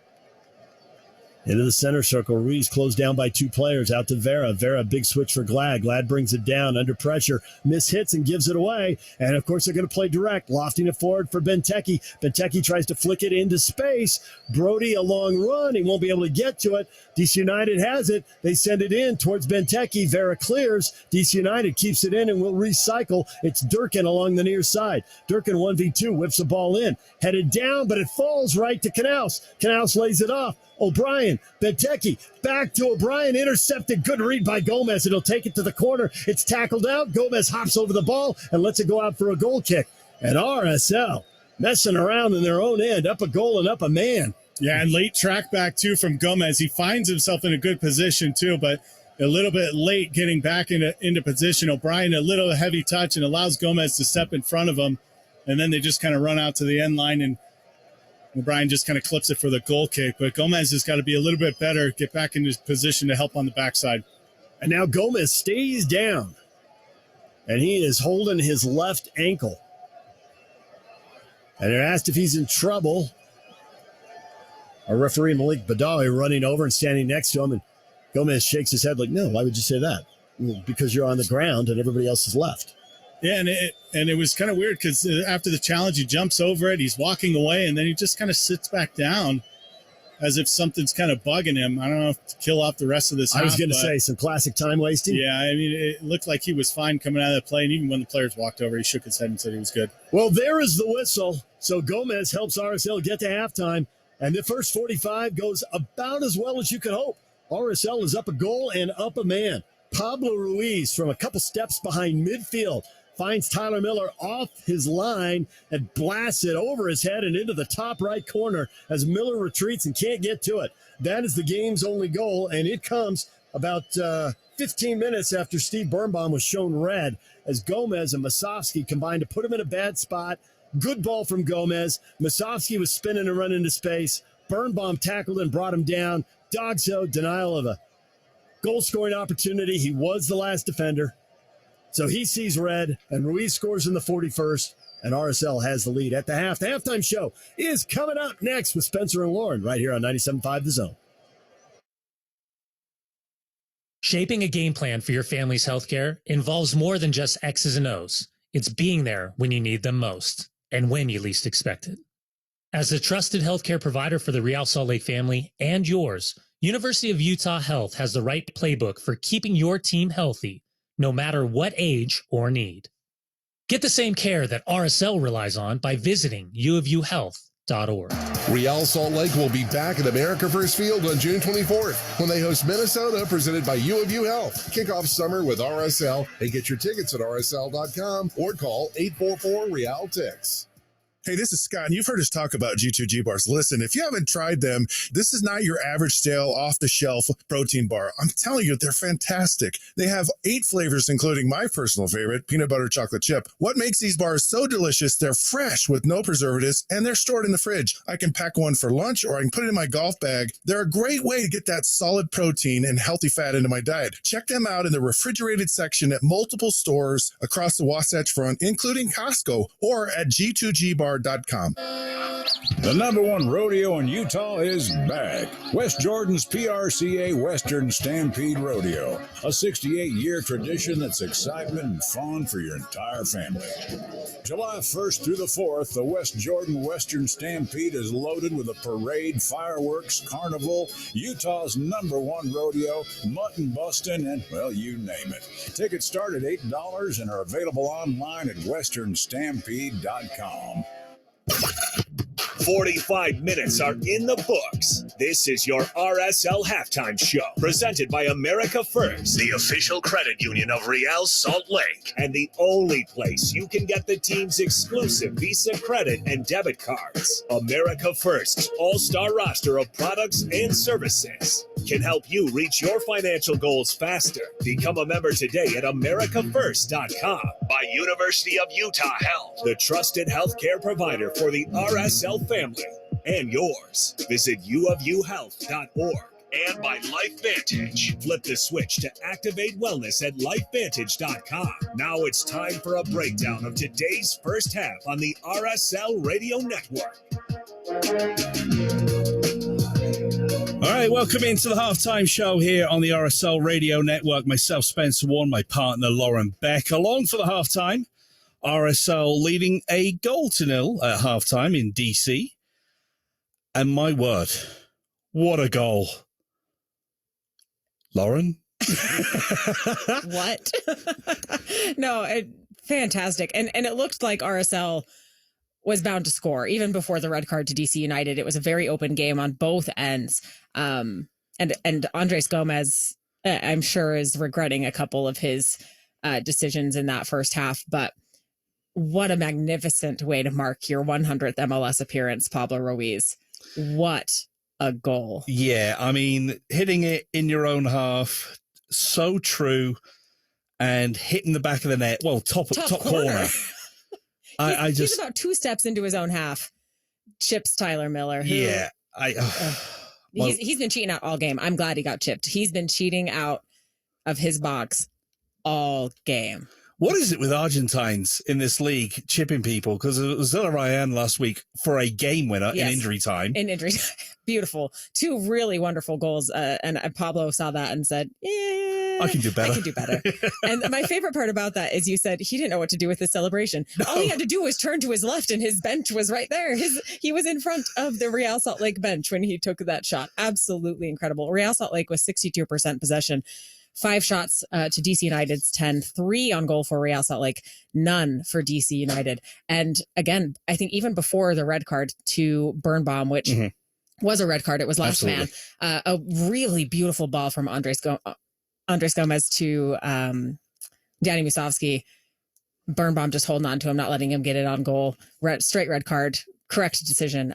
Into the center circle. Ruiz closed down by 2 players. Out to Vera. Vera, big switch for Glad. Glad brings it down under pressure. Mishits and gives it away. And, of course, they're going to play direct. Lofting it forward for Benteke. Benteke tries to flick it into space. Brody, a long run. He won't be able to get to it. DC United has it. They send it in towards Benteke. Vera clears. DC United keeps it in and will recycle. It's Durkin along the near side. Durkin 1v2 whips the ball in. Headed down, but it falls right to Canals. Canals lays it off. O'Brien, Benteke, back to O'Brien, intercepted, good read by Gomez, and he'll take it to the corner. It's tackled out. Gomez hops over the ball and lets it go out for a goal kick. And RSL messing around in their own end, up a goal and up a man. Yeah, and late track back, too, from Gomez. He finds himself in a good position, too, but a little bit late getting back into position. O'Brien, a little heavy touch, and allows Gomez to step in front of him. And then they just kind of run out to the end line, and O'Brien just kind of clips it for the goal kick. But Gomez has got to be a little bit better, get back in his position to help on the backside. And now Gomez stays down. And he is holding his left ankle. And they're asked if he's in trouble. Our referee, Malik Badawi, running over and standing next to him. And Gomez shakes his head like, no, why would you say that? because you're on the ground and everybody else is left. Yeah, and it was kind of weird because after the challenge, he jumps over it, he's walking away, and then he just kind of sits back down as if something's kind of bugging him. I don't know if to kill off the rest of this. I was going to say some classic time wasting. Yeah, I mean, it looked like he was fine coming out of the play, and even when the players walked over, he shook his head and said he was good. Well, there is the whistle. So Gomez helps RSL get to halftime, and the first 45 goes about as well as you could hope. RSL is up a goal and up a man. Pablo Ruiz from a couple steps behind midfield finds Tyler Miller off his line and blasts it over his head and into the top right corner as Miller retreats and can't get to it. That is the game's only goal, and it comes about 15 minutes after Steve Birnbaum was shown red as Gomez and Masovsky combined to put him in a bad spot. Good ball from Gomez. Masovsky was spinning and running into space. Birnbaum tackled and brought him down. Dogso, denial of a goal-scoring opportunity. He was the last defender. So he sees red, and Ruiz scores in the 41st, and RSL has the lead at the half. The halftime show is coming up next with Spencer and Lauren right here on 97.5 The Zone. Shaping a game plan for your family's healthcare involves more than just X's and O's. It's being there when you need them most and when you least expect it. As the trusted healthcare provider for the Real Salt Lake family and yours, University of Utah Health has the right playbook for keeping your team healthy, no matter what age or need. Get the same care that RSL relies on by visiting uofuhealth.org. Real Salt Lake will be back at America First Field on June 24th when they host Minnesota, presented by U of U Health. Kick off summer with RSL and get your tickets at rsl.com or call 844-REAL-TICKS. Hey, this is Scott, and you've heard us talk about G2G bars. Listen, if you haven't tried them, this is not your average stale, off-the-shelf protein bar. I'm telling you, they're fantastic. They have 8 flavors, including my personal favorite, peanut butter chocolate chip. What makes these bars so delicious? They're fresh with no preservatives, and they're stored in the fridge. I can pack one for lunch, or I can put it in my golf bag. They're a great way to get that solid protein and healthy fat into my diet. Check them out in the refrigerated section at multiple stores across the Wasatch Front, including Costco, or at G2GBar.com. The #1 rodeo in Utah is back. West Jordan's PRCA Western Stampede Rodeo, a 68-year tradition that's excitement and fun for your entire family. July 1st through the 4th, the West Jordan Western Stampede is loaded with a parade, fireworks, carnival, Utah's #1 rodeo, mutton busting, and, well, you name it. Tickets start at $8 and are available online at westernstampede.com. 45 minutes are in the books. This is your RSL Halftime Show, presented by America First, the official credit union of Real Salt Lake, and the only place you can get the team's exclusive Visa credit and debit cards. America First's all-star roster of products and services can help you reach your financial goals faster. Become a member today at americafirst.com. By University of Utah Health, the trusted healthcare provider for the RSL family and yours. Visit uofuhealth.org. And by LifeVantage. Flip the switch to activate wellness at lifevantage.com. Now it's time for a breakdown of today's first half on the RSL Radio Network. All right, welcome into the halftime show here on the RSL Radio Network. Myself, Spencer Warren, my partner, Lauren Beck, along for the halftime. RSL leading a 0-0 at halftime in DC. And my word, what a goal. Lauren? What? No, fantastic. And it looked like RSL was bound to score even before the red card to DC United. It was a very open game on both ends. And Andres Gomez, I'm sure, is regretting a couple of his decisions in that first half. But what a magnificent way to mark your 100th MLS appearance, Pablo Ruiz. What a goal. Yeah, I mean, hitting it in your own half, so true, and hitting the back of the net. Well, top corner. He's about 2 steps into his own half. Chips Tyler Miller. Yeah. He's been cheating out all game. I'm glad he got chipped. He's been cheating out of his box all game. What is it with Argentines in this league chipping people? Because it was Zilla Ryan last week for a game winner in injury time. Beautiful. 2 really wonderful goals. And Pablo saw that and said, yeah, I can do better. I can do better. And my favorite part about that is you said he didn't know what to do with his celebration. No. All he had to do was turn to his left and his bench was right there. He was in front of the Real Salt Lake bench when he took that shot. Absolutely incredible. Real Salt Lake was 62% possession. 5 shots to DC United's 10, 3 on goal for Real Salt Lake, none for DC United. And again, I think even before the red card to Birnbaum, which was a red card, it was last man. A really beautiful ball from Andres Gomez to Danny Musovski. Birnbaum just holding on to him, not letting him get it on goal. Straight red card, correct decision.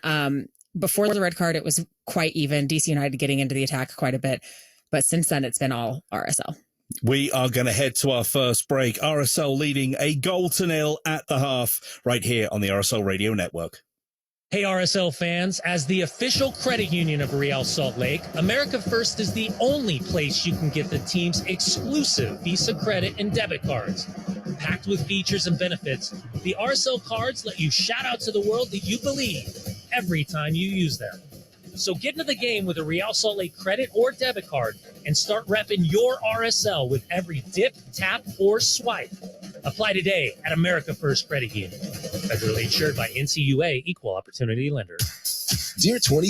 Before the red card, it was quite even. DC United getting into the attack quite a bit. But since then, it's been all RSL. We are going to head to our first break. RSL leading 1-0 at the half right here on the RSL Radio Network. Hey, RSL fans, as the official credit union of Real Salt Lake, America First is the only place you can get the team's exclusive Visa credit and debit cards. Packed with features and benefits, the RSL cards let you shout out to the world that you believe every time you use them. So get into the game with a Real Salt Lake credit or debit card and start repping your RSL with every dip, tap, or swipe. Apply today at America First Credit Union. Federally insured by NCUA, Equal Opportunity Lender. Dear 20